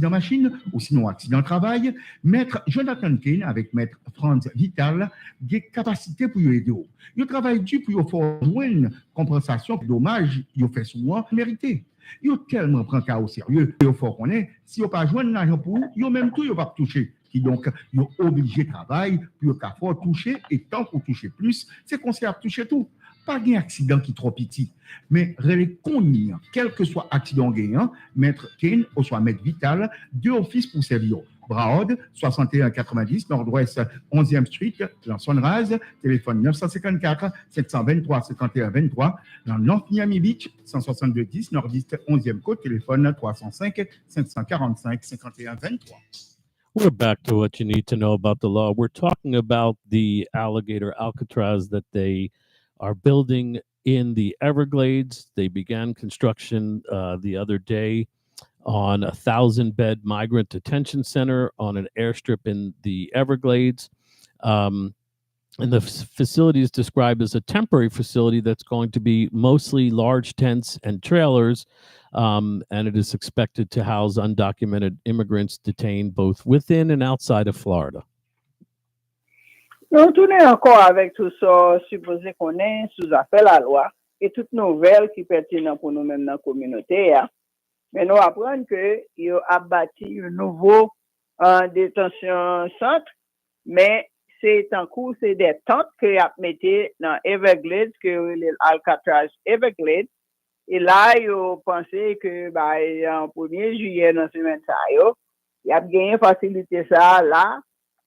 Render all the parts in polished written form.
accident machine ou sinon accident travail, maître Jonathan Kane avec maître Franz Vital, des capacités pour aider. Il travaille dur pour faire une compensation pour dommages, il fait souvent mérité. Ils tellement prend cas au sérieux, il faut qu'on ait, si on pas joindre l'argent pour eux, ils même tout, ils pas toucher. Qui donc, ils sont obligés de travailler pour qu'à faut toucher, et tant qu'on toucher plus, c'est qu'on sait à toucher tout. Pas un accident qui est trop petit, mais relais connu, quel que soit accident gagnant, maître Kane ou soit maître Vital, deux offices pour servir. Braod, 6190 Nord-Ouest 11e Street, dans Sunrise, téléphone 954 723 51 23, dans North Miami Beach, 162 10 Nord-Est 11e Côte, téléphone 305 545 51 23. We're back to what you need to know about the law. We're talking about the alligator Alcatraz that they are building in the Everglades. They began construction the other day on a 1,000-bed migrant detention center on an airstrip in the Everglades. And the facility is described as a temporary facility that's going to be mostly large tents and trailers, and it is expected to house undocumented immigrants detained both within and outside of Florida. Nous tournons encore avec tout ça, supposé qu'on est sous affaire la loi, et toutes nouvelles qui pertinentes pour nous-mêmes dans la communauté. Mais nous apprenons qu'il a bâti un nouveau détention centre, mais c'est en cours, c'est des tentes qu'il a mis dans Everglades, que l'Alcatraz Everglades. Et là, il a pensé que, en 1er juillet, dans ce semaine, il a gagné facilité ça là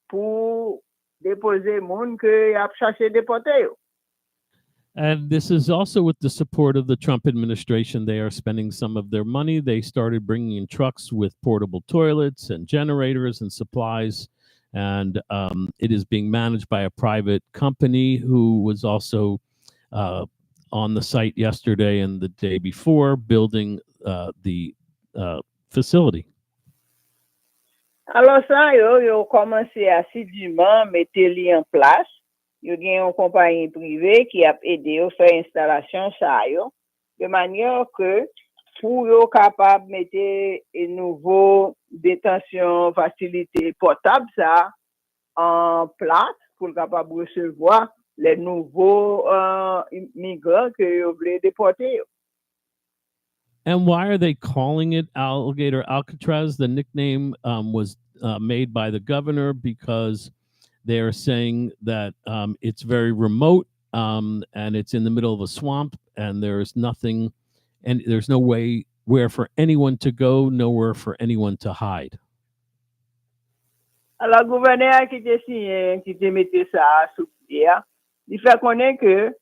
pour déposer monde que il a cherché déporter. And this is also with the support of the Trump administration. They are spending some of their money. They started bringing in trucks with portable toilets and generators and supplies. And it is being managed by a private company who was also on the site yesterday and the day before building the facility. Alors ça, yo commencé assidûment mettre li en place. Yo gen une compagnie privée qui a aidé à faire installation ça yo, de manière que pour yo capable mettre une nouveau détention facilité portable ça en place pour capable recevoir les nouveaux migrants que yo voulait déporter. And why are they calling it Alligator Alcatraz? The nickname was made by the governor because they are saying that it's very remote and it's in the middle of a swamp and there's nothing and there's no way where for anyone to go, nowhere for anyone to hide. Alors, le gouverneur qui te mettait ça sous pied, il fait connaître que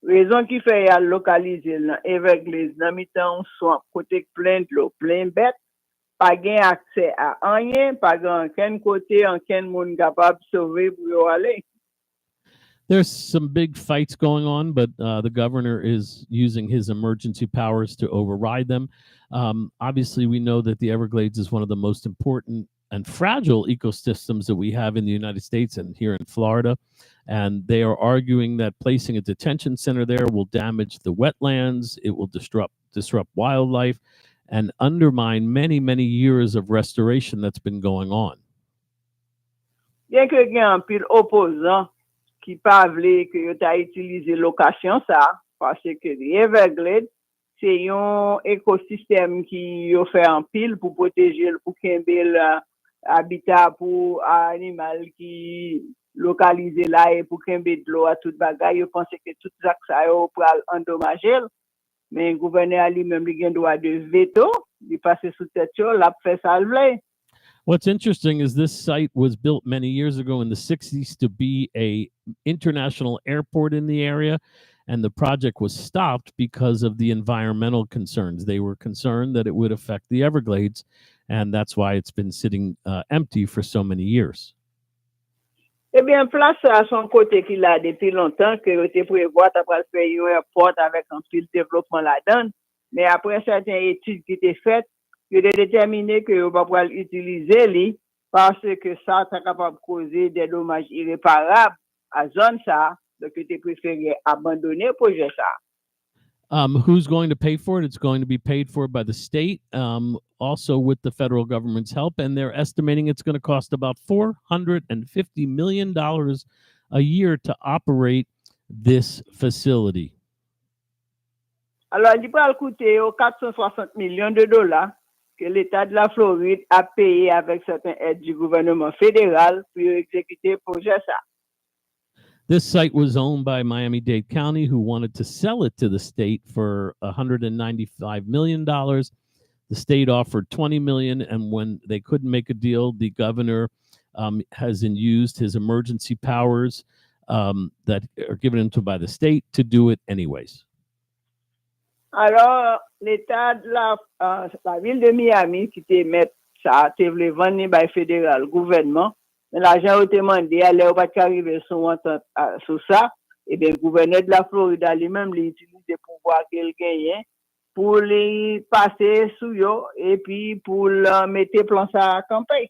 raison qui fait à localiser dans Everglades, dans mi-temps, soit côté plein de l'eau, plein bête, pas gain accès à rien, pas gain aucun côté, aucun monde capable de sauver pour aller. There's some big fights going on, but the governor is using his emergency powers to override them. Obviously, we know that the Everglades is one of the most important and fragile ecosystems that we have in the United States and here in Florida. And they are arguing that placing a detention center there will damage the wetlands, it will disrupt wildlife, and undermine many, many years of restoration that's been going on. Bien que il y a un pile opposant qui pas voulu que yo ta utiliser location ça parce que les Everglades c'est un écosystème qui yo fait en pile pour protéger pour qu'il habitat pour animal qui localisé là et pour qu'il de l'eau à toute bagaille. Je pense que tout ça yo pour endommager. Mais le gouverneur lui-même il a droit de veto, il passe sous tête là fait ça le. What's interesting is this site was built many years ago in the 60s to be a international airport in the area, and the project was stopped because of the environmental concerns. They were concerned that it would affect the Everglades, and that's why it's been sitting empty for so many years. Eh bien, place à son côté qu'il a depuis longtemps que tu prévois d'après faire un airport avec un fil de développement là-dedans, mais après certaines études qui étaient faites, il a déterminé que on va pouvoir utiliser lui parce que ça est capable de causer des dommages irréparables à zone ça, donc il préféré abandonner le projet ça. Who's going to pay for it? It's going to be paid for by the state, also with the federal government's help, and they're estimating it's going to cost about $450 million a year to operate this facility. Alors, il va coûter 460 millions de dollars que l'État de la Floride a payé avec certaines aides du gouvernement fédéral pour exécuter le projet ça. This site was owned by Miami-Dade County, who wanted to sell it to the state for $195 million. The state offered $20 million, and when they couldn't make a deal, the governor has used his emergency powers that are given to him by the state to do it anyways. Alors, l'État de la ville de Miami qui te met ça, te voulait vendre par le fédéral, gouvernement, mais l'argent a été demandé, à l'air pas arriver sur ça, et bien le gouverneur de la Floride lui-même utilise les pouvoirs qu'il gagne pour les passer sous eux et puis pour mettre plan ça à campagne.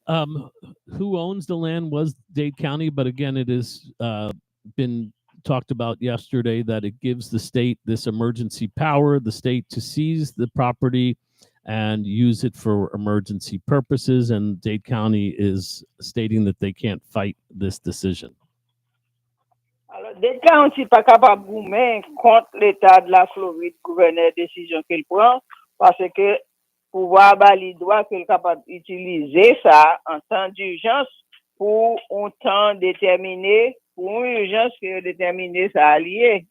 Who owns the land was Dade County, but again, it has been talked about yesterday that it gives the state this emergency power, the state to seize the property and use it for emergency purposes, and Dade County is stating that they can't fight this decision. Alors, Dade County pas capable de goumer contre l'État de la Floride, gouverneur décision qu'il prend, parce que pouvoir bali droit qu'il est capable d'utiliser ça en temps d'urgence pour un temps déterminé, pour une urgence qui est déterminée, ça allié.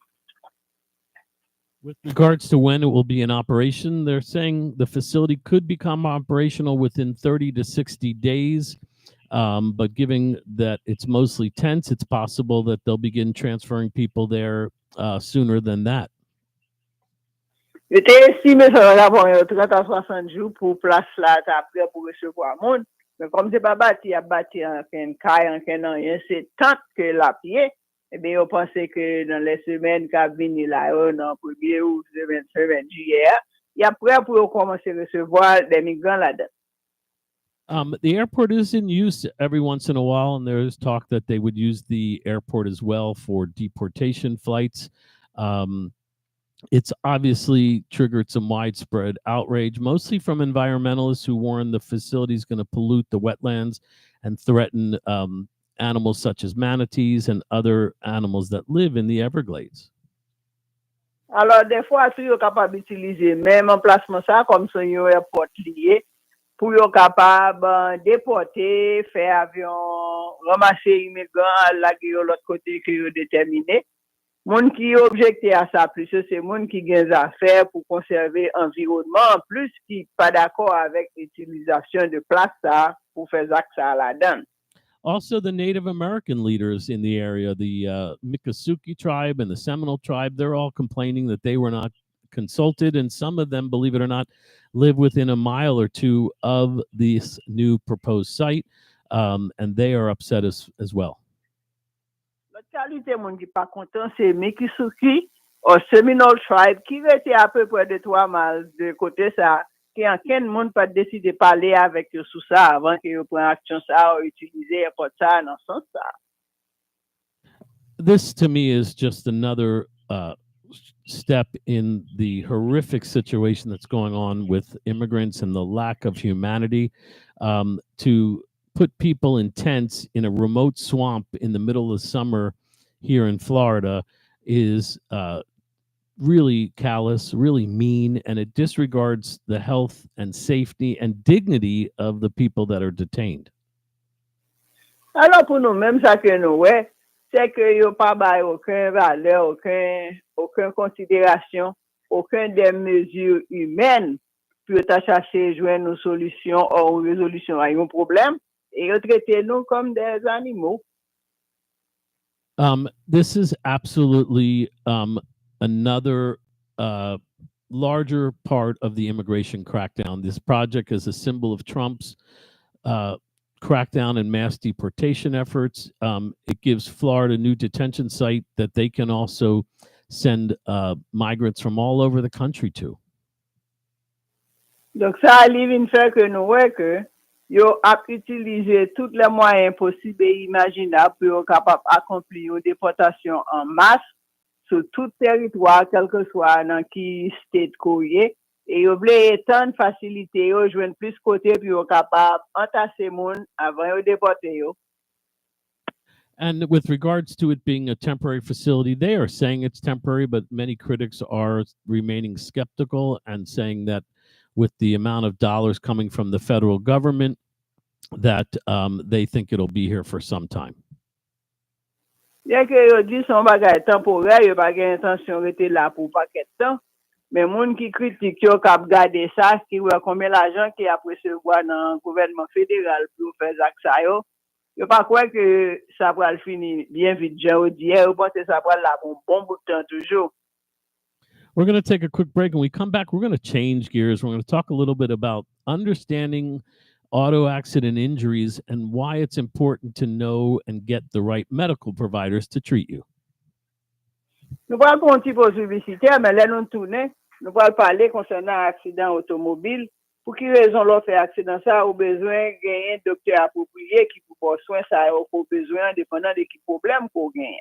With regards to when it will be in operation, they're saying the facility could become operational within 30 to 60 days. But given that it's mostly tents, it's possible that they'll begin transferring people there sooner than that. Je t'ai estimé ça va avoir 30 à 60 jours pour place là, après pour recevoir monde. Mais comme c'est pas bâti, à bâti en caille, en rien, c'est tant que la pied. Eh bien, on pensait que dans les semaines qui viennent là, dans le 1er août, le 27 juillet, il y a prêt pour commencer à recevoir des migrants là-dedans. The airport is in use every once in a while, and there's talk that they would use the airport as well for deportation flights. It's obviously triggered some widespread outrage, mostly from environmentalists who warn the facility is going to pollute the wetlands and threaten animals such as manatees and other animals that live in the Everglades. Alors, des fois, tu es capable d'utiliser même emplacement ça comme son airport lié pour être capable de déporter, faire avion, ramasser immigrants, laguer l'autre côté qui est déterminé. Monde qui objecté à ça plus, c'est monde qui gagne des affaires pour conserver l'environnement, en plus qui pas d'accord avec l'utilisation de place ça pour faire ça là-dedans. Also, the Native American leaders in the area, the Miccosukee tribe and the Seminole tribe, they're all complaining that they were not consulted, and some of them, believe it or not, live within a mile or two of this new proposed site, and they are upset as well. L'autre qualité, monde qui pas content, c'est Miccosukee ou Seminole tribe qui était à peu près de 3 miles de côté ça. Qui en quel monde pas décidé de parler avec eux sur ça avant que vous preniez action ça ou utiliser pour ça dans ce sens ça. This to me is just another step in the horrific situation that's going on with immigrants and the lack of humanity. To put people in tents in a remote swamp in the middle of summer here in Florida is really callous, really mean, and it disregards the health and safety and dignity of the people that are detained. Alors pour nous même ça que nous ouais, c'est que yo pas bail aucun valeur, aucun considération, aucun des mesures humaines pour chercher joindre une solution ou une résolution à un problème et traiter nous comme des animaux. This is absolutely another larger part of the immigration crackdown. This project is a symbol of Trump's crackdown and mass deportation efforts. It gives Florida a new detention site that they can also send migrants from all over the country to. Donc ça arrive une fois que nous voyons que yo a utilisé tous les moyens possibles et imaginables pour être capable d'accomplir une déportation en masse sur tout territoire, quel que soit dans qui state courrier, et yo vle étendre facilité yo, joindre plus côté puis yo capable entasser moun avant yo déporter yo. And with regards to it being a temporary facility, they are saying it's temporary, but many critics are remaining skeptical and saying that with the amount of dollars coming from the federal government, that they think it'll be here for some time. Bien que yo dit son bagay temporaire, yo pas gen intention rester là pour paquet temps, mais moun qui critique yo k'ap gade ça, qui voit combien l'argent qui a recevoir dans gouvernement fédéral pour faire ça yo. Je ne pas croire que ça va finir bien vite. J'ai dit, je pense que ça va là pour un bon bout de temps toujours. We're going to take a quick break. When we come back, we're going to change gears. We're going to talk a little bit about understanding auto accident injuries and why it's important to know and get the right medical providers to treat you. Nous allons faire un petit peu de publicité, mais là, nous tournons. Nous allons parler concernant l'accident automobile. Pour quelle raison l'on fait accident ça, ou besoin d'un docteur approprié qui peut soin ça, ou besoin dépendant de quel problème qu'on gagne.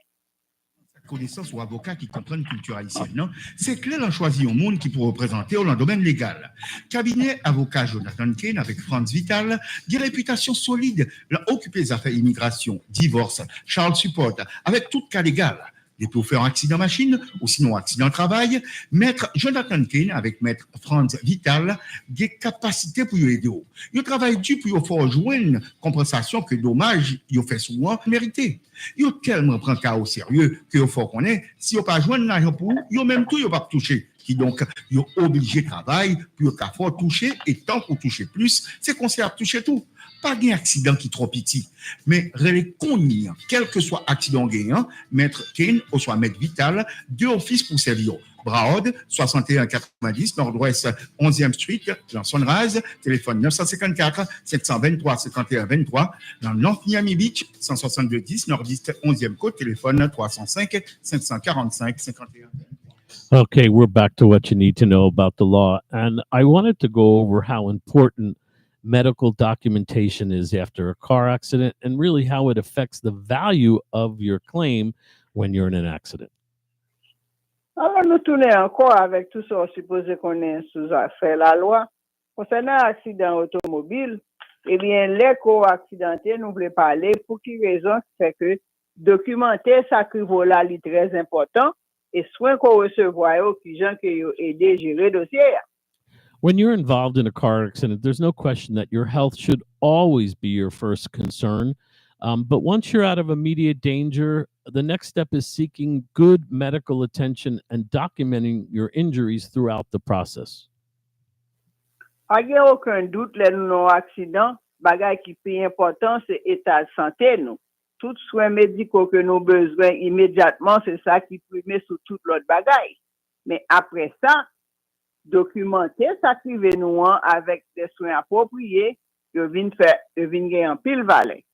Connaissance ou avocat qui comprennent culture haïtienne, non? C'est clair, on choisit un monde qui peut représenter dans le domaine légal. Cabinet avocat Jonathan Kane avec Franz Vital, des réputations solides, l'a occupé des affaires immigration, divorce, Charles Support, avec tout cas légal. Des pour faire un accident machine ou sinon accident travail, maître Jonathan Kane avec maître Franz Vital, des capacités pour aider. Il travaille dur pour faire joindre compensation que dommage il fait souvent mérité. Il tellement prend cas au sérieux que il faut qu'on ait si il pas joindre l'argent pour il même tout il pas toucher. Qui donc il obligé de travailler pour qu'à faut toucher et tant qu'on toucher plus, c'est qu'on sait à toucher tout. Pas d'un accident qui est trop petit, mais relais connu, quel que soit accident gagnant, maître Kane ou soit maître Vital, deux offices pour servir. Broward, 6190, Nord-Ouest, 11e Street, dans Sunrise, téléphone 954 723 51 23, dans North Miami Beach, 16210, Nord-Est, 11e Côte, téléphone 305 545 51 23. Okay, we're back to what you need to know about the law. And I wanted to go over how important medical documentation is after a car accident and really how it affects the value of your claim when you're in an accident. Alors, nous tournons encore avec tout ça, supposé qu'on est sous affaire la loi. Concernant l'accident automobile, eh bien, les co-accidentés, nous voulons parler pour quelle raison, c'est que documenter ça qui vaut là, est très important et soin qu'on recevoir, qui gens qui ont aidé à gérer le dossier. When you're involved in a car accident, there's no question that your health should always be your first concern. But once you're out of immediate danger, the next step is seeking good medical attention and documenting your injuries throughout the process. Il n'y a aucun doute, les non accidents, bagay qui est important, c'est l'état de santé, nous. Tout soins médicaux que nous avons besoin immédiatement, c'est ça qui prime sur toute l'autre bagay. Mais après ça, documenter ça qui vient nous avec des soins appropriés, je viens gagner un pile valet.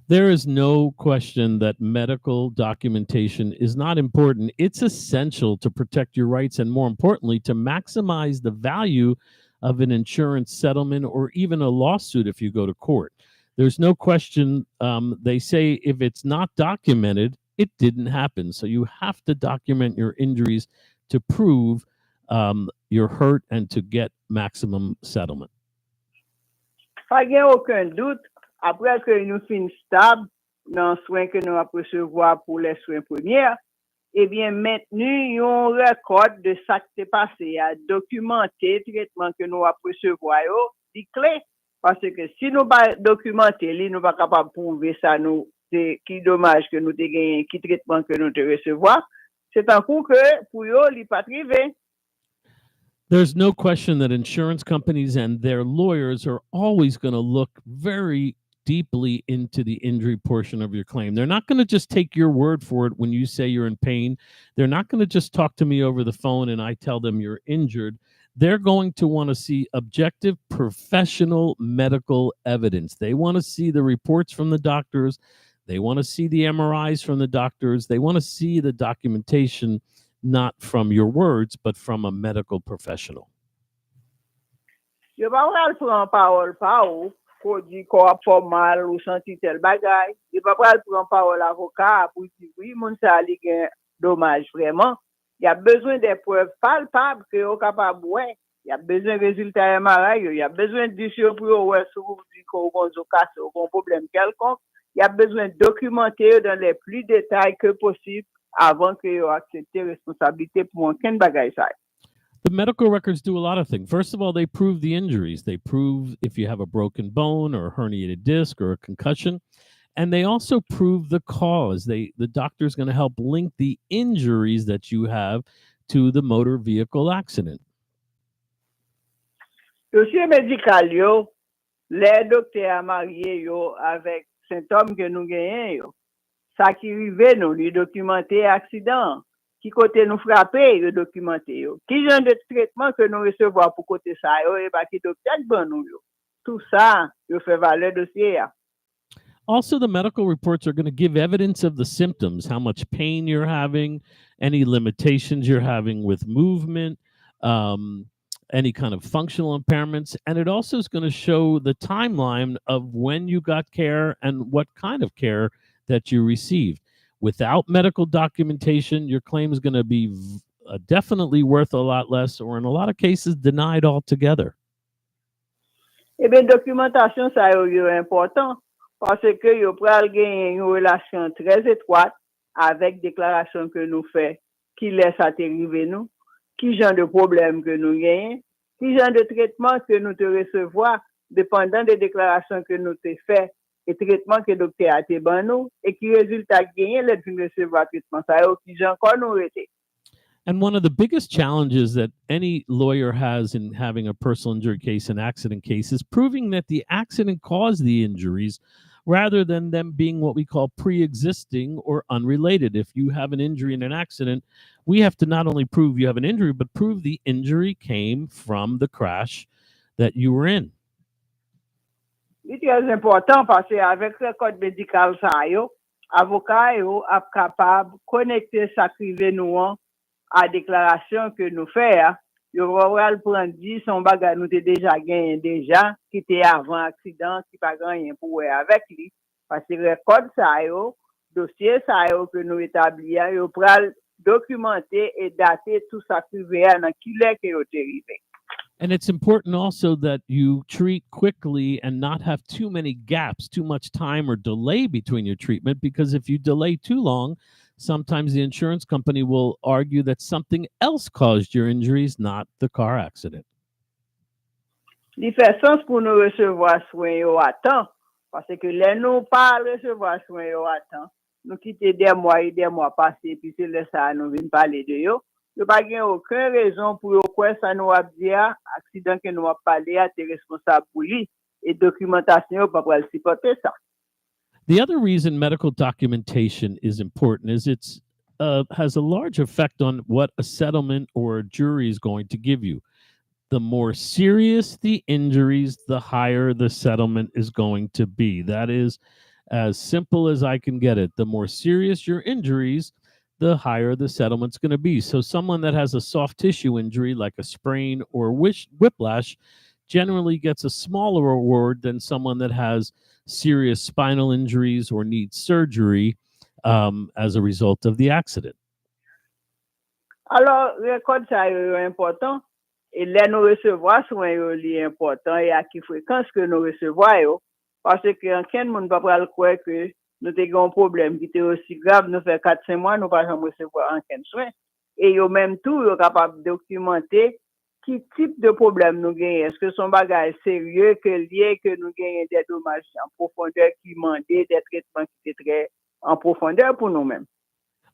There is no question that medical documentation is not important. It's essential to protect your rights and, more importantly, to maximize the value of an insurance settlement or even a lawsuit if you go to court. There's no question. They say if it's not documented, it didn't happen. So you have to document your injuries to prove you're hurt and to get maximum settlement. Pas aucun doute. Après que nous finissons stable dans les soins que nous avons recevoir pour les soins premiers, eh bien, maintenu un record de ça qui s'est passé, à documenter le traitement que nous avons recevoir, c'est clé. Parce que si nous ne pas documenter, nous ne sommes pas capables de prouver ça, nous, c'est qui dommage que nous avons gagné, qui traitement que nous avons recevoir. C'est un coup que pour eux, il n'est pas privé. There's no question that insurance companies and their lawyers are always going to look very deeply into the injury portion of your claim. They're not going to just take your word for it when you say you're in pain. They're not going to just talk to me over the phone and I tell them you're injured. They're going to want to see objective, professional medical evidence. They want to see the reports from the doctors. They want to see the MRIs from the doctors. They want to see the documentation, not from your words, but from a medical professional. Je vais pas prendre parole par pour dire qu'on a pas mal ou senti tel bagay. Je vais pas prendre parole avocat pour dire oui, mon ça a dommage vraiment. Il y a besoin des preuves palpables que vous capable ouais. Il y a besoin de résultats MRI, il y a besoin de dire pour ouais si vous dites qu'on a un problème quelconque, il y a besoin de documenter dans les plus détails que possible avant que vous acceptez responsabilité pour aucun bagage ça. The medical records do a lot of things. First of all, they prove the injuries. They prove if you have a broken bone or a herniated disc or a concussion. And they also prove the cause. The doctor's going to help link the injuries that you have to the motor vehicle accident. Dossier médical, les docteurs mariés avec symptômes que nous gagnons, ça qui arrive, nous, les documenter accident. Qui côté nous frapper, le documenter. Qui genre de traitement que nous recevons pour côté ça, et pas qui docteur bon nous. Tout ça, il fait valeur dossier. Also, the medical reports are going to give evidence of the symptoms, how much pain you're having, any limitations you're having with movement, any kind of functional impairments. And it also is going to show the timeline of when you got care and what kind of care that you received. Without medical documentation, your claim is going to be definitely worth a lot less, or in a lot of cases, denied altogether. Eh bien, documentation, ça est important parce que vous pouvez gagner une relation très étroite avec déclaration que nous faisons, qui laisse arriver nous, qui genre de problème que nous gagnons, qui genre de traitement que nous te recevons, dépendant des déclarations que nous te faisons. Et traitement que le docteur a été ban nous et qui résultat gagné le fin recevoir traitement ça qui j'ai encore nous été. And one of the biggest challenges that any lawyer has in having a personal injury case, an accident case, is proving that the accident caused the injuries rather than them being what we call pre-existing or unrelated. If you have an injury in an accident, we have to not only prove you have an injury, but prove the injury came from the crash that you were in. C'est très important parce qu'avec le code médical, avocat est capable de connecter ça qui vient nous à la déclaration que nous faisons. Il va prendre 10 son bagage nous déjà gagné déjà qui était avant accident qui pas rien pour avec lui parce que le code dossier que nous établir il va documenter et dater tout ça qui vient dans qui est que est arrivé. And it's important also that you treat quickly and not have too many gaps, too much time or delay between your treatment, because if you delay too long, sometimes the insurance company will argue that something else caused your injuries, not the car accident. Il fait sens pour nous recevoir soins à temps, parce que les nous pas recevoir soins à temps, nous quitter des mois et des mois passés, puis c'est là ça nous vient parler de yo. Il n'y a aucune raison pour que ça nous a dit accident que nous a parlé à tes responsables pour lui et documentation pas pour supporter ça. The other reason medical documentation is important is it's has a large effect on what a settlement or a jury is going to give you. The more serious the injuries, the higher the settlement is going to be. That is as simple as I can get it. The more serious your injuries, the higher the settlement's going to be. So someone that has a soft tissue injury like a sprain or whiplash generally gets a smaller reward than someone that has serious spinal injuries or needs surgery as a result of the accident. Alors, le code ça est important et là nous recevoir soins est important et à quelle fréquence que nous recevons parce que aucun monde va pas croire que nous avons un problème qui était aussi grave, nous fait 4-5 mois, nous ne pouvons pas recevoir aucun soin. Et au même temps, nous sommes capables de documenter quel type de problème nous gagnons. Est-ce que son bagage sérieux, que lié, que nous gagnons des dommages en profondeur qui demandaient des traitements qui étaient très en profondeur pour nous-mêmes.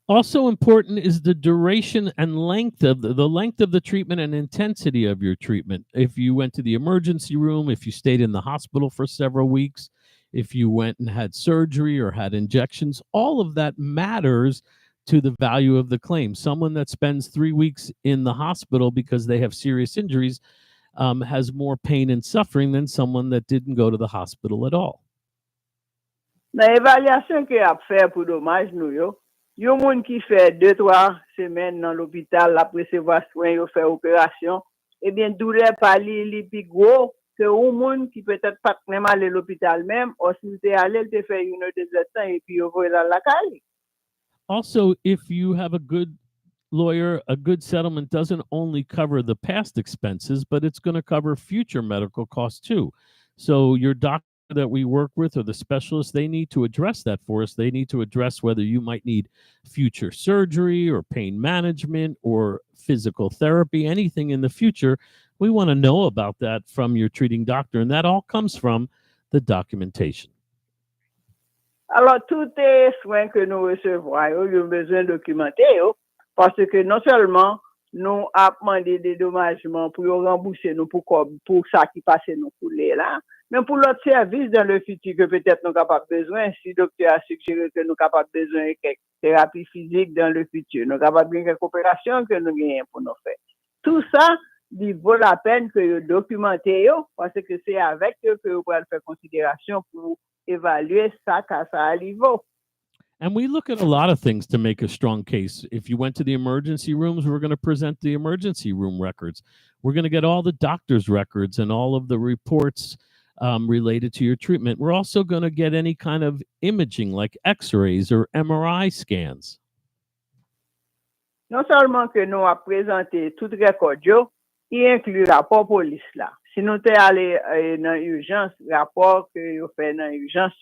Also important is the duration and length of the length of the treatment and intensity of your treatment. If you went to the emergency room, if you stayed in the hospital for several weeks, if you went and had surgery or had injections, all of that matters to the value of the claim. Someone that spends 3 weeks in the hospital because they have serious injuries has more pain and suffering than someone that didn't go to the hospital at all. Dans l'évaluation que a fait pour dommage nous yo monde qui fait 2-3 semaines dans l'hôpital après recevoir soin yo fait opération et bien douleur pas li plus gros que un monde qui peut-être pas même aller à l'hôpital même ou si tu allé te faire une ou deux temps et puis yo voit dans la caille. Also, if you have a good lawyer, a good settlement doesn't only cover the past expenses, but it's going to cover future medical costs too. So your doctor that we work with or the specialist, they need to address that for us. They need to address whether you might need future surgery or pain management or physical therapy, anything in the future. We want to know about that from your treating doctor, and that all comes from the documentation. Alors, tous les soins que nous recevons, ils ont besoin de documenter, parce que non seulement nous avons demandé des dédommagements pour rembourser nous pour ça qui passe nous pour les là, mais pour l'autre service dans le futur que peut-être nous avons besoin, si le docteur a suggéré que nous avons besoin de quelques thérapies physiques dans le futur, nous avons besoin de quelques opérations que nous gagnons pour nous faire. Tout ça, il vaut la peine que vous documentez, parce que c'est avec eux que vous pouvez faire considération pour évaluer ça à ça niveau. And we look at a lot of things to make a strong case. If you went to the emergency rooms, we're going to present the emergency room records. We're going to get all the doctor's records and all of the reports related to your treatment. We're also going to get any kind of imaging like X-rays or MRI scans. Non seulement que nous avons présenté tout record, il inclut le rapport police là. Si nous sommes allés dans l'urgence, rapport que vous faites dans l'urgence,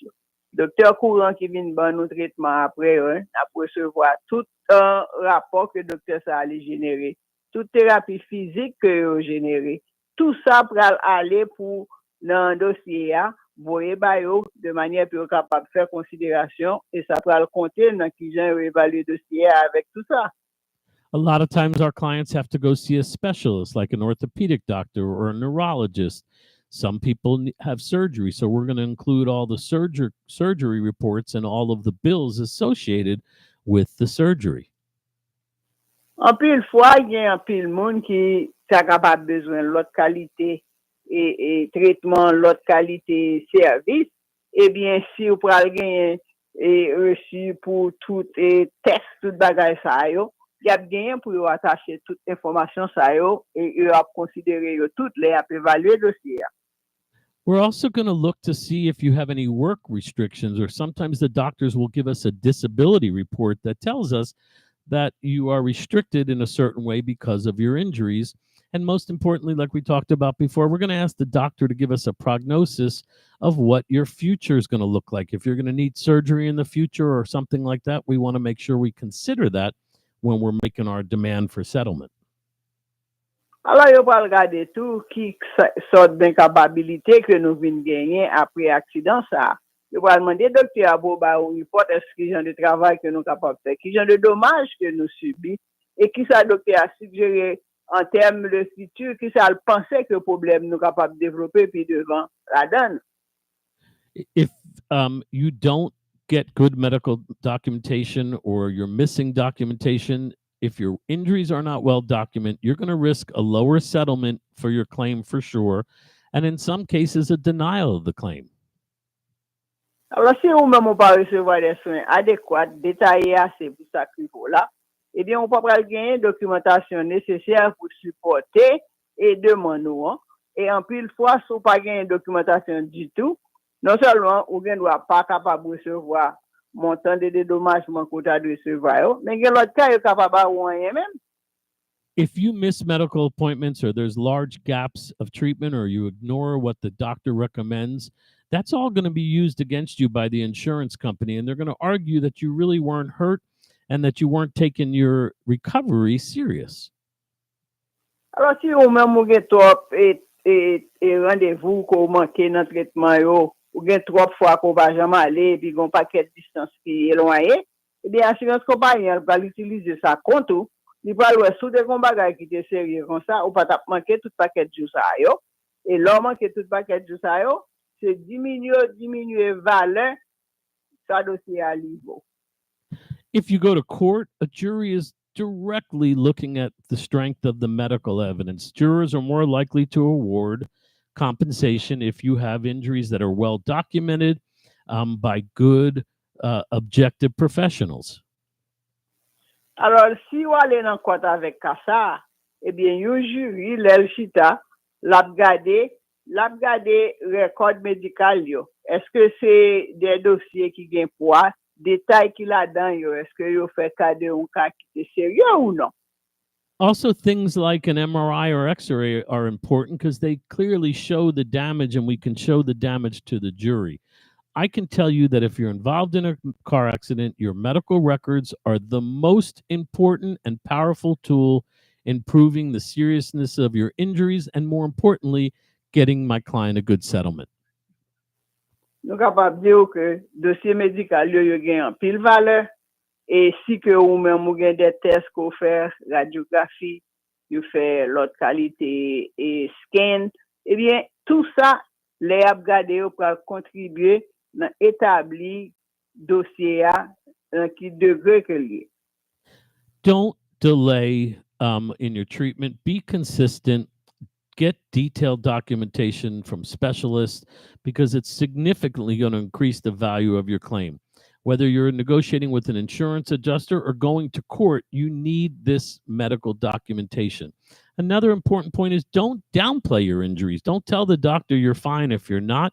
docteur courant qui vient dans nos traitements après, après recevoir tout un rapport que le docteur ça allait générer, toute thérapie physique que vous générez, tout ça pour aller pour dans le dossier, voyez de manière plus capable de faire considération et ça pour le compter dans qui j'ai évalué le dossier avec tout ça. A lot of times our clients have to go see a specialist like an orthopedic doctor or a neurologist. Some people have surgery, so we're going to include all the surgery reports and all of the bills associated with the surgery. En pile fois, il y a un pile monde qui a capable besoin de l'autre qualité et traitement, l'autre qualité service. Eh bien, si vous prenez gagner et reçu pour tout et test, tout bagage ça yo, il y a bien pour attacher toute information ça yo et il a considéré toutes les a évaluer dossier. We're also going to look to see if you have any work restrictions, or sometimes the doctors will give us a disability report that tells us that you are restricted in a certain way because of your injuries. And most importantly, like we talked about before, we're going to ask the doctor to give us a prognosis of what your future is going to look like. If you're going to need surgery in the future or something like that, we want to make sure we consider that when we're making our demand for settlement. Alors, il va regarder tout qui sorte d'incapacité que nous venons gagner après l'accident. Il va demander au docteur à Boba ou n'importe quel genre de travail que nous sommes capables de faire, quel genre de dommages que nous subissons, et qui ça docteur a suggéré en termes de futur, qui ça pensait que le problème nous sommes capables de développer puis devant la donne. If you don't get good medical documentation or you're missing documentation, if your injuries are not well documented, you're going to risk a lower settlement for your claim for sure, and in some cases, a denial of the claim. Alors, si vous même pas recevoir des soins adéquats, détaillés assez pour ça niveau-là, eh bien, on peut pas gagner documentation nécessaire pour supporter et demander. Et en plus, fois, si vous pas gagner documentation du tout, non seulement vous ne doit pas capable de recevoir montant de dédommagement qu'on a de recevoir, mais l'autre cas est capable de rien même. If you miss medical appointments or there's large gaps of treatment or you ignore what the doctor recommends, that's all going to be used against you by the insurance company. And they're going to argue that you really weren't hurt and that you weren't taking your recovery serious. Alors, si vous même vous avez trop et rendez-vous qu'on manque dans le traitement, ou bien trois fois qu'on va jamais aller, puis qu'on paquet de distance qui est éloigné, eh bien, l'assurance compagnie va l'utiliser ça contre vous. Il va le sous des combats qui étaient sérieux comme ça, ou pas manquer tout paquet de jours ça yo. Et l'homme manquer tout paquet de jours ça yo, c'est diminuer valeur, ça dossier à niveau. If you go to court, a jury is directly looking at the strength of the medical evidence. Jurors are more likely to award compensation if you have injuries that are well documented by good, objective professionals. Alors, si vous allez dans le court avec ça, eh bien, un jury, l'elchita, l'a regardé record médical. Est-ce que c'est des dossiers qui gagnent poids? détails qu'il a dans yo, est-ce que yo fait cas de un cas qui est sérieux ou non? Also, things like an MRI or X-ray are important because they clearly show the damage, and we can show the damage to the jury. I can tell you that if you're involved in a car accident, your medical records are the most important and powerful tool in proving the seriousness of your injuries and, more importantly, getting my client a good settlement. Nous capable dire que dossier médical yo gagne en pile valeur et si que ou même ou gagne des tests qu'on fait radiographie, you fait l'autre qualité et scan, eh bien tout ça les a gardé pour contribuer dans établir dossier à qui degré que lié. Don't delay in your treatment. Be consistent. Get detailed documentation from specialists because it's significantly going to increase the value of your claim. Whether you're negotiating with an insurance adjuster or going to court, you need this medical documentation. Another important point is don't downplay your injuries. Don't tell the doctor you're fine if you're not,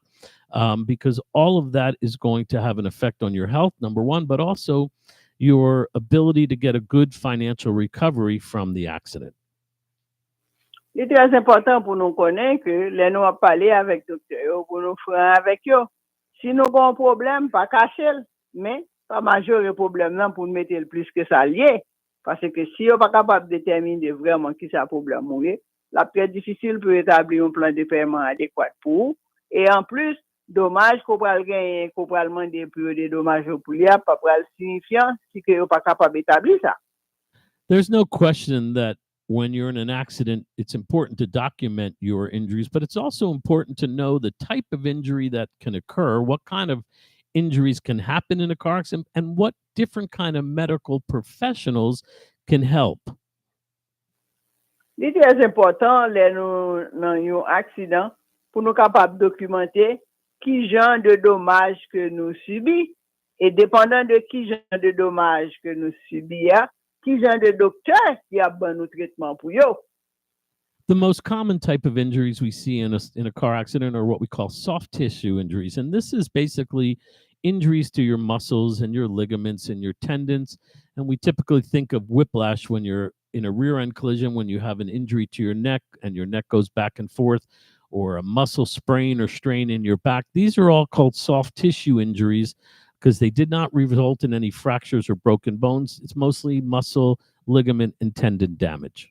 because all of that is going to have an effect on your health, number one, but also your ability to get a good financial recovery from the accident. C'est très important pour nous connaître que les nous a parlé avec docteur pour nous faire avec eux. Si nous avons un problème, pas cacher, mais pas majeur le problème non pour nous mettre le plus que ça lié. Parce que si on pas capable de déterminer vraiment qui c'est le problème, la très difficile pour établir un plan de paiement adéquat pour. Et en plus, dommage qu'on va gagner, qu'on va demander plus de dommages pour lui, pas pour le signifiant si que on pas capable d'établir ça. There's no question that when you're in an accident, it's important to document your injuries, but it's also important to know the type of injury that can occur, what kind of injuries can happen in a car accident, and what different kind of medical professionals can help. C'est très important, nous dans un accident, pour nous capables de documenter qui genre de dommages que nous subissons, et dépendant de qui genre de dommages que nous subissons, qui genre de docteur qui a bon nous traitement pour eux. The most common type of injuries we see in a car accident are what we call soft tissue injuries. And this is basically injuries to your muscles and your ligaments and your tendons. And we typically think of whiplash when you're in a rear end collision, when you have an injury to your neck and your neck goes back and forth, or a muscle sprain or strain in your back. These are all called soft tissue injuries because they did not result in any fractures or broken bones. It's mostly muscle, ligament, and tendon damage.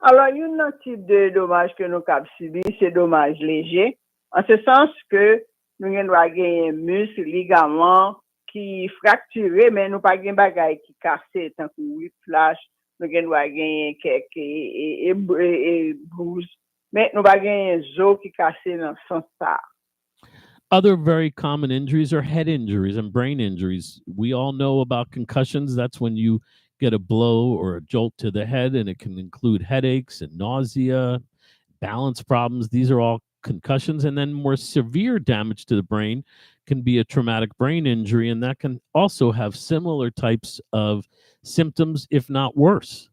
Alors, il y a un type de dommage que nous avons subi, c'est dommage léger, en ce sens que nous avons gagné muscle, ligament qui fracturé, mais nous pas gagné bagaille qui cassé, tant que whiplash, nous avons gagné quelques bruises, mais nous pas gagné os qui cassé dans ce sens-là. Other very common injuries are head injuries and brain injuries. We all know about concussions. That's when you get a blow or a jolt to the head, and it can include headaches and nausea, balance problems. These are all concussions. And then more severe damage to the brain can be a traumatic brain injury, and that can also have similar types of symptoms, if not worse.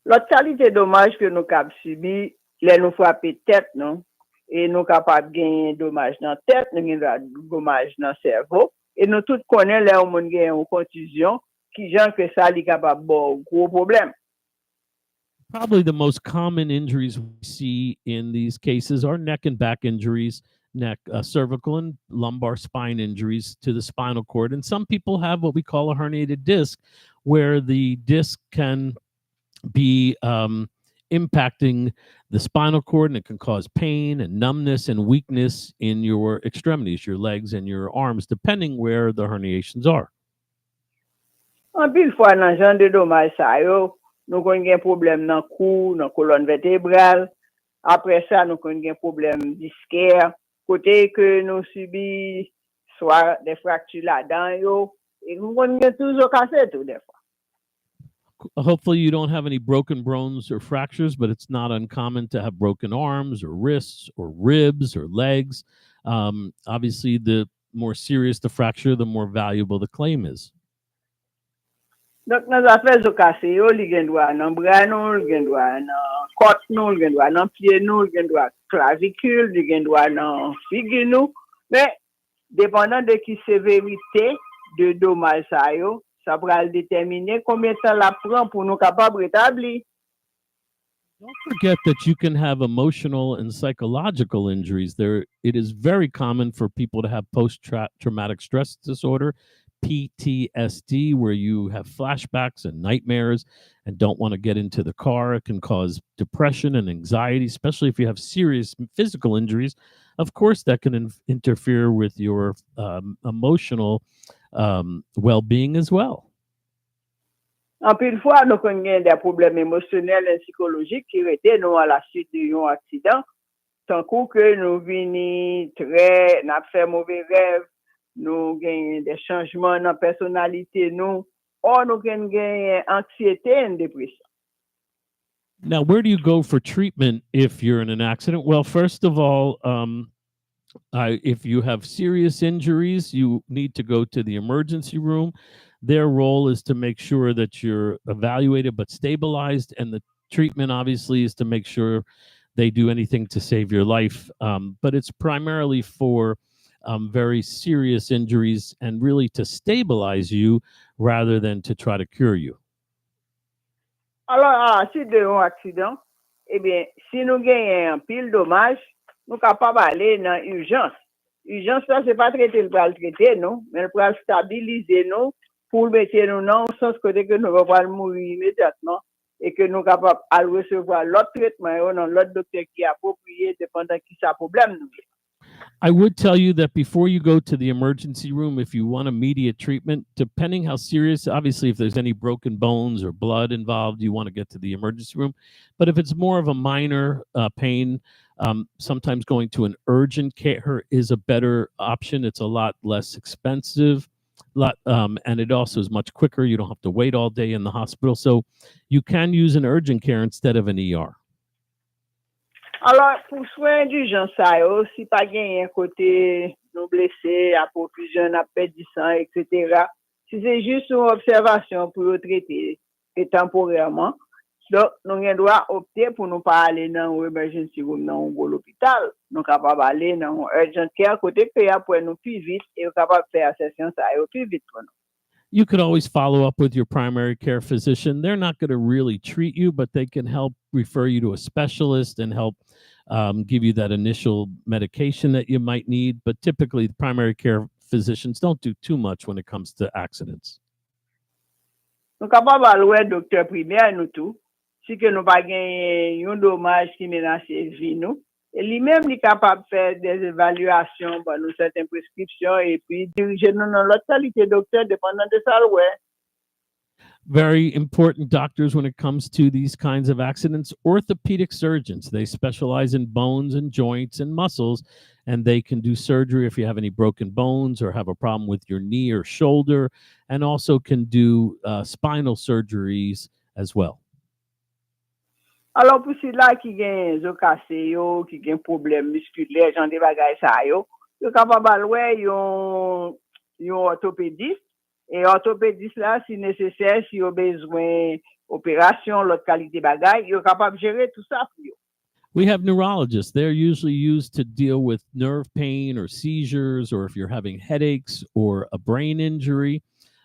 L'autre qualité de dommage que nous avons subi, les nous frapper tête, non? Et nous capables de gagner dommage dans la tête, nous avons dommage dans le cerveau. Et nous tous connaissons les hommes qui ont une contusion, qui gens que ça est capable de gros problème. Probably the most common injuries we see in these cases are neck and back injuries, cervical and lumbar spine injuries to the spinal cord. And some people have what we call a herniated disc, where the disc can be impacting the spinal cord, and it can cause pain and numbness and weakness in your extremities, your legs and your arms, depending where the herniations are. En pile fois, dans genre de dommage, ça, nous avons un problème dans le cou, dans la colonne vertébrale. Après ça, nous avons un problème discaire. Côté que nous subissons soit des fractures là-dedans, et nous avons toujours cassé tout des fois. Hopefully you don't have any broken bones or fractures, but it's not uncommon to have broken arms or wrists or ribs or legs. Obviously, the more serious the fracture, the more valuable the claim is. Donc, nous avons fait casser, il y a droit dans bras, il y a droit dans côte, il y a droit dans pied, il y a droit clavicule, il y a droit dans figure, mais dépendant de qui sévérité de dommage ça pourra déterminer combien de temps la prend pour nous capables rétablir. Don't forget that you can have emotional and psychological injuries. It is very common for people to have post-traumatic stress disorder, PTSD, where you have flashbacks and nightmares and don't want to get into the car. It can cause depression and anxiety, especially if you have serious physical injuries. Of course, that can interfere with your emotional well-being as well. En pile fois, nous avons des problèmes émotionnels et psychologiques qui étaient nous à la suite d'un accident. Tant que nous venons très, nous fait mauvais rêves, nous avons des changements dans la personnalité, nous avons anxiété et dépression. Now, where do you go for treatment if you're in an accident? Well, first of all, if you have serious injuries, you need to go to the emergency room. Their role is to make sure that you're evaluated but stabilized, and the treatment obviously is to make sure they do anything to save your life. But it's primarily for very serious injuries and really to stabilize you rather than to try to cure you. Alors, à la suite d'un accident, eh bien, si nous gagnons un pile dommage, nous sommes capables d'aller dans l'urgence. L'urgence, ça, c'est pas traiter le bras, le traiter, non, mais le bras stabiliser nous pour mettre nous dans le sens que nous allons mourir immédiatement et que nous sommes capables de recevoir l'autre traitement dans l'autre docteur qui est approprié, dépendant qui ça problème nous. I would tell you that before you go to the emergency room, if you want immediate treatment, depending how serious, obviously, if there's any broken bones or blood involved, you want to get to the emergency room. But if it's more of a minor pain, sometimes going to an urgent care is a better option. It's a lot less expensive, and it also is much quicker. You don't have to wait all day in the hospital. So you can use an urgent care instead of an ER. Alors, pour soins d'urgence, si pas gagné côté nous blessés, à profusion, à perte du sang, etc., si c'est juste une observation pour le traiter et temporairement, donc nous devons opter pour ne pas aller dans l'emergency room, dans l'hôpital. Nous sommes capables d'aller dans l'urgent care côté que après nous plus vite et capable de faire session ça plus vite pour nous. You could always follow up with your primary care physician. They're not going to really treat you, but they can help refer you to a specialist and help give you that initial medication that you might need. But typically, the primary care physicians don't do too much when it comes to accidents. Nous sommes capables d'aller docteur primaire, nous tout. Si que nous pas gagné un dommage qui menace vie nous. Et lui-même, il est capable de faire des évaluations, nous certaines prescriptions et puis diriger nous dans l'autre qualité docteur dépendant de ça. Very important doctors when it comes to these kinds of accidents. Orthopedic surgeons, they specialize in bones and joints and muscles, and they can do surgery if you have any broken bones or have a problem with your knee or shoulder, and also can do spinal surgeries as well. Alors, pour ceux-là qui ont des cassés, qui ont des problèmes musculaires, genre des bagages, ils sont capables d'aller un orthopédiste. Et orthopédiste là, si nécessaire, si vous avez besoin d'opération, l'autre qualité bagaille, ils sont capables de gérer tout ça pour eux. We have neurologists. They're usually used to deal with nerve pain or seizures, or if you're having headaches or a brain injury,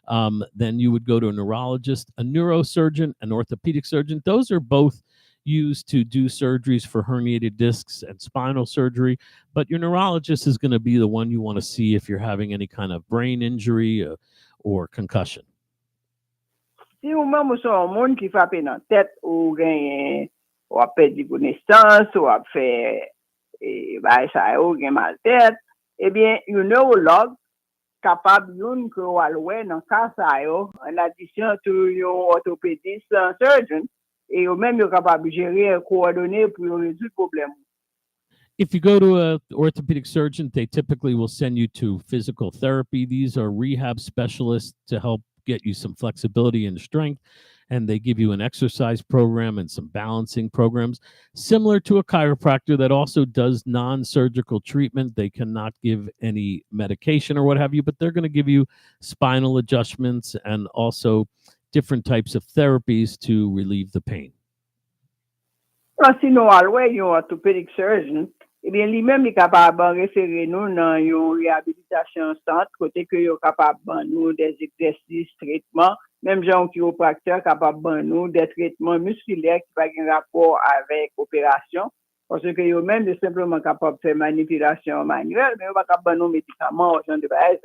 then you would go to a neurologist, a neurosurgeon, an orthopedic surgeon. Those are both used to do surgeries for herniated discs and spinal surgery, but your neurologist is going to be the one you want to see if you're having any kind of brain injury or concussion. Si vous-même vous êtes un monde qui frappe dans la tête ou gagne ou a perdu connaissance ou a fait ça ou gagne mal tête, eh bien un neurologue capable d'une que ou allouer dans cas ça en addition to your orthopedist surgeon. Et même you're capable de gérer et coordonner pour résoudre le problème. If you go to an orthopedic surgeon, they typically will send you to physical therapy. These are rehab specialists to help get you some flexibility and strength, and they give you an exercise program and some balancing programs, similar to a chiropractor that also does non-surgical treatment. They cannot give any medication or what have you, but they're going to give you spinal adjustments and also different types of therapies to relieve the pain. Alors, si nous allons un orthopedic surgeon, eh bien, lui-même, il est capable de référer nous dans une réhabilitation centre, côté que il est capable de nous des exercices, traitements, même gens qui sont chiropracteur capable de nous des traitements musculaires qui n'ont pas un rapport avec opération, parce que eux même sont simplement capables de faire manipulation manuelle, mais ils ne sont pas capables de nous médicaments aux gens de base.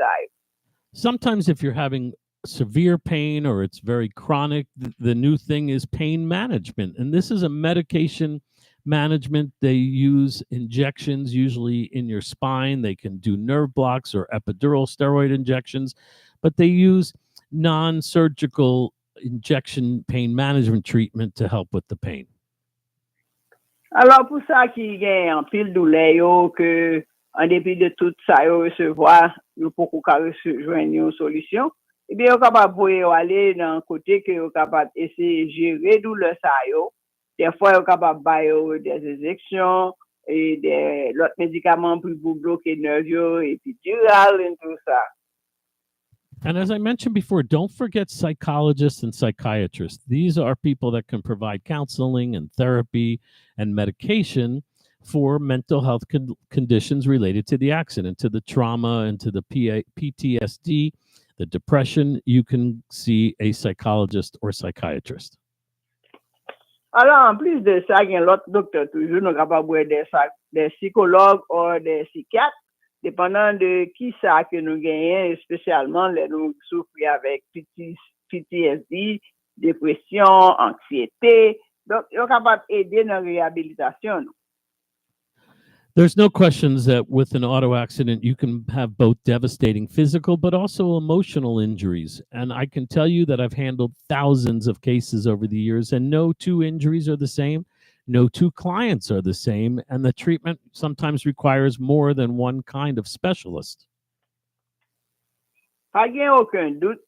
Sometimes if you're having severe pain or it's very chronic, the new thing is pain management. And this is a medication management. They use injections usually in your spine. They can do nerve blocks or epidural steroid injections, but they use non-surgical injection pain management treatment to help with the pain. Alors, pour ça qui gagne en pile douleur, que en dépit de tout ça, yo recevoir, yo pour rejoindre une solution, eh bien, yo capable de aller dans côté que yo capable essayer gérer douleur ça yo. Des fois, yo capable de des injections et des autres médicaments pour bloquer nerveux et épidural et tout ça. And as I mentioned before, don't forget psychologists and psychiatrists. These are people that can provide counseling and therapy and medication for mental health conditions related to the accident, to the trauma, and to the PTSD, the depression. You can see a psychologist or psychiatrist. Alors, en plus de ça, il y a l'autre docteur toujours nous capable des psychologues ou des psychiatres, dépendant de qui ça que nous gagnons, spécialement les nous souffrons avec PTSD, dépression, anxiété. Donc, ils sont capables d'aider dans la réhabilitation. There's no questions that with an auto accident, you can have both devastating physical, but also emotional injuries. And I can tell you that I've handled thousands of cases over the years, and no two injuries are the same. No two clients are the same. And the treatment sometimes requires more than one kind of specialist. Pas aucun doute,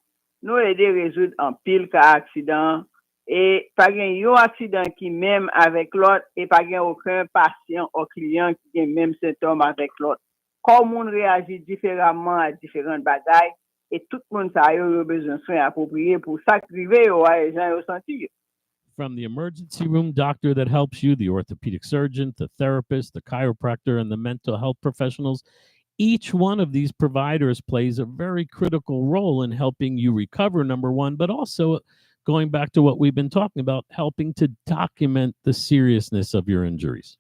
nous aider à résoudre un pile cas accident. Et pas un accident qui même avec l'autre et pas aucun patient ou client qui a même symptômes avec l'autre. Comme on réagit différemment à différentes bagailles et tout le monde a besoin de soins appropriés pour s'activer ou à les gens ressentir. From the emergency room doctor that helps you, the orthopedic surgeon, the therapist, the chiropractor, and the mental health professionals, each one of these providers plays a very critical role in helping you recover, number one, but also going back to what we've been talking about, helping to document the seriousness of your injuries.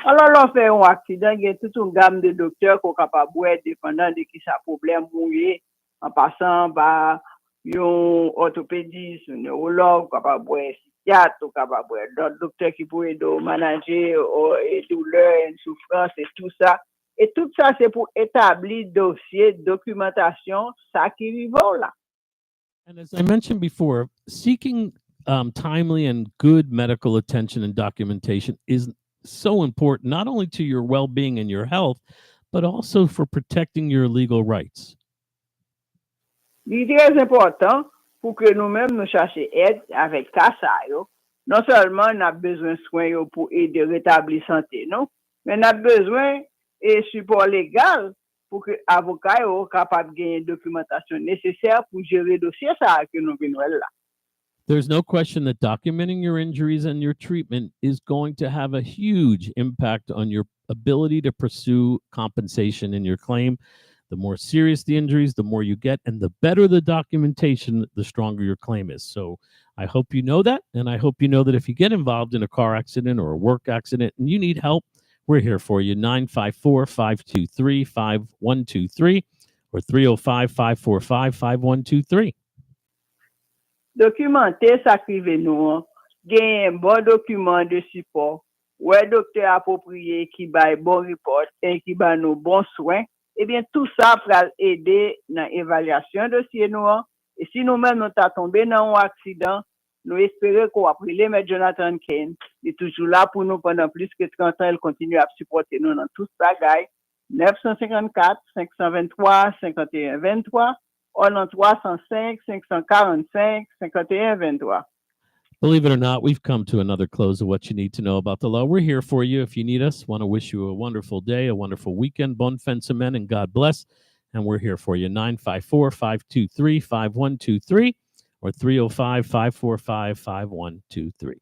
Alors, l'on fait un accident, il y a toute une gamme de docteurs qui sont capables de dépendant de qui ça problème mourir, en passant par un orthopédiste, un neurologue, capable de psychiatre, capable d'autres docteurs qui pourraient manager et douleur, et souffrance et tout ça. Et tout ça, c'est pour établir dossier, documentation, ça qui arrive là. And as I mentioned before, seeking timely and good medical attention and documentation is so important, not only to your well-being and your health, but also for protecting your legal rights. Il est très important pour que nous-mêmes nous cherchions aide avec ça. Non seulement on a besoin de soins pour aider à rétablir la santé, non, mais on a besoin de support légal pour que l'avocat soit capable de gagner la documentation nécessaire pour gérer le dossier que nous venons là. There's no question that documenting your injuries and your treatment is going to have a huge impact on your ability to pursue compensation in your claim. The more serious the injuries, the more you get, and the better the documentation, the stronger your claim is. So I hope you know that, and I hope you know that if you get involved in a car accident or a work accident and you need help, we're here for you. 954-523-5123 or 305-545-5123. Documenter ça qui veut nous, gagner un bon document de support, ouais docteur approprié qui va bon report et qui va nous bons soins. Eh bien, tout ça va aider dans l'évaluation de dossier nous. Et si nous-mêmes nous sommes tombés dans un accident, nous espérons qu'on va appeler M. Jonathan Kane. Il est toujours là pour nous pendant plus que 30 ans. Il continue à supporter nous dans tout ce bagage. 954-523-5123 ou dans 305-545-5123. Believe it or not, we've come to another close of what you need to know about the law. We're here for you if you need us. Want to wish you a wonderful day, a wonderful weekend. Bon fin de semaine, and God bless. And we're here for you. 954-523-5123 or 305-545-5123.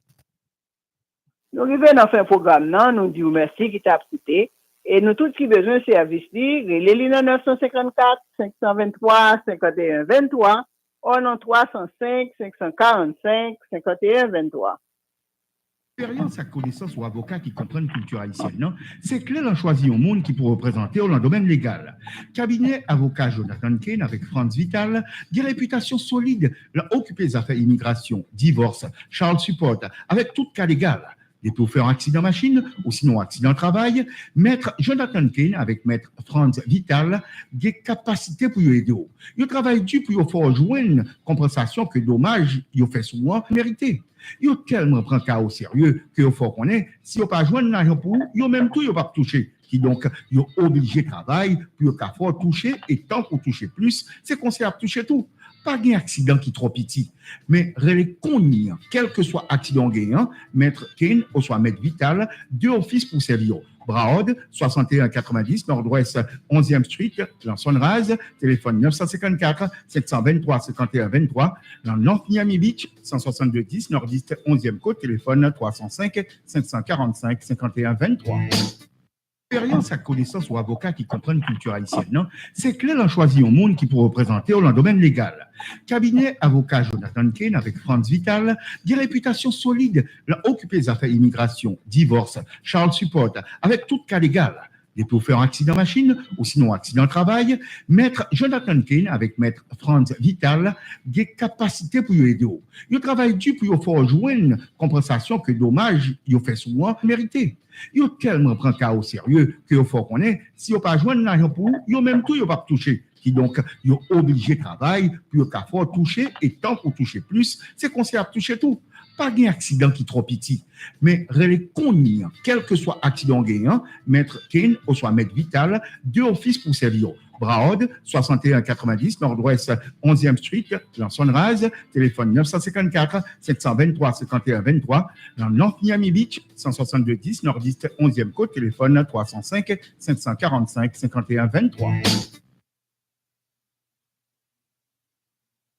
Nous arrivons dans un programme, nous disons merci qui t'a écouté. Et nous, tout ce qui besoin de service, les lignes 954, 523, 51, 23, ou non 305, 545, 51, 23. Expérience à connaissance ou avocat qui comprennent culture haïtienne, non? C'est clair, on choisit un monde qui peut représenter dans le domaine légal. Cabinet avocat Jonathan Kane avec Franz Vital, des réputations solides, occupé des affaires immigration, divorce, Charles Support, avec tout cas légal. Des pour faire accident machine ou sinon accident travail, maître Jonathan Kane avec maître Franz Vital, des capacités pour aider. Il travaille dur pour faire joindre compensation que dommage, il fait souvent mérité. Il tellement prend cas au sérieux que il faut qu'on ait, si il pas joindre l'argent pour, il même tout il pas toucher. Qui donc il obligé de travailler pour qu'il faut toucher et tant qu'on toucher plus, c'est qu'on sait à toucher tout. Pas un accident qui est trop petit, mais relais connu, quel que soit accident gagnant, maître Kane ou soit maître Vital, deux offices pour servir. Braod, 6190, Nord-Ouest, 11e Street, Lanson Raz, téléphone 954 723 51 23, dans North Miami Beach, 16210, Nord-Est, 11e Côte, téléphone 305 545 51 23. Expérience à connaissance ou avocat qui comprennent culture haïtienne, non? C'est clair, on choisit un monde qui peut représenter dans le domaine légal. Cabinet avocat Jonathan Kane avec Franz Vital, des réputations solides, occupé des affaires immigration, divorce, Charles Support, avec tout cas légal. Des pour faire accident machine ou sinon accident travail, maître Jonathan Kane avec maître Franz Vital, des capacités pour aider. Il travaille dur pour faire joindre compensation que dommage, il fait souvent mérité. Il tellement prend cas au sérieux que il faut qu'on ait, si il pas joindre l'argent pour, il même tout il pas toucher. Qui donc il obligé de travailler pour qu'il faut toucher et tant qu'on toucher plus, c'est qu'on sait à toucher tout. Pas un accident qui est trop petit, mais relais connu, quel que soit accident gagnant, maître Kane ou soit maître Vital, deux offices pour servir. Braod, 6190, Nord-Ouest, 11e Street, Lanson Raz, téléphone 954 723 51 23, dans North Miami Beach, 16210, Nord-Est, 11e Côte, téléphone 305 545 51 23.